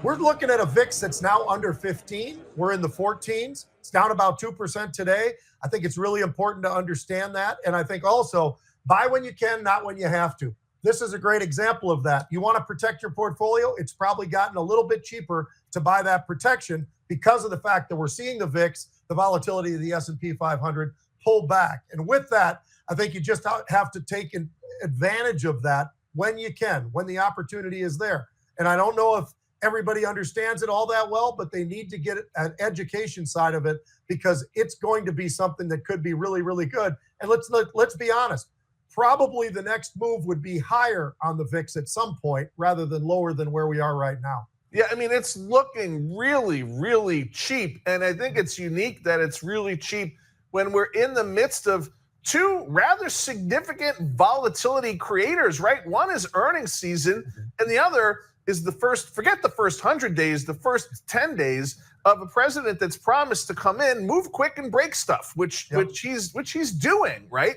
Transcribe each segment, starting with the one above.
We're looking at a VIX that's now under 15. We're in the 14s. It's down about 2% today. I think it's really important to understand that. And I think also buy when you can, not when you have to. This is a great example of that. You want to protect your portfolio. It's probably gotten a little bit cheaper to buy that protection because of the fact that we're seeing the VIX, the volatility of the S&P 500 pull back. And with that, I think you just have to take advantage of that when you can, when the opportunity is there. And I don't know if everybody understands it all that well, but they need to get an education side of it because it's going to be something that could be really, really good. And let's be honest, probably the next move would be higher on the VIX at some point rather than lower than where we are right now. Yeah, I mean, it's looking really, really cheap. And I think it's unique that it's really cheap when we're in the midst of two rather significant volatility creators, right? One is earnings season, and the other is forget the first 100 days, the first 10 days of a president that's promised to come in, move quick and break stuff, which he's doing, right?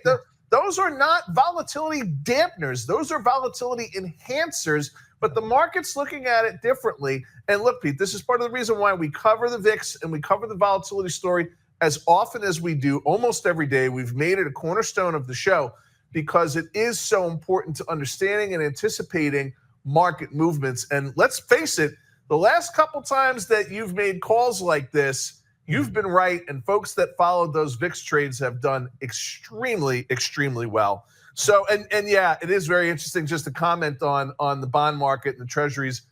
Those are not volatility dampeners. Those are volatility enhancers, but the market's looking at it differently. And look, Pete, this is part of the reason why we cover the VIX and we cover the volatility story as often as we do, almost every day. We've made it a cornerstone of the show because it is so important to understanding and anticipating market movements. And let's face it, the last couple times that you've made calls like this, you've been right, and folks that followed those VIX trades have done extremely, extremely well. So, and yeah, it is very interesting just to comment on the bond market and the Treasuries.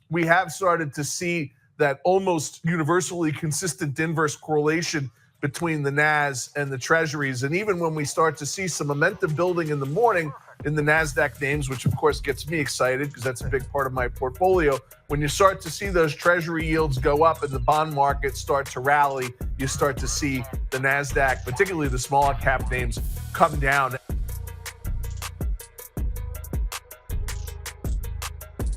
We have started to see that almost universally consistent inverse correlation between the Nas and the Treasuries. And even when we start to see some momentum building in the morning in the Nasdaq names, which of course gets me excited because that's a big part of my portfolio, when you start to see those Treasury yields go up and the bond market start to rally, you start to see the Nasdaq, particularly the small cap names, come down.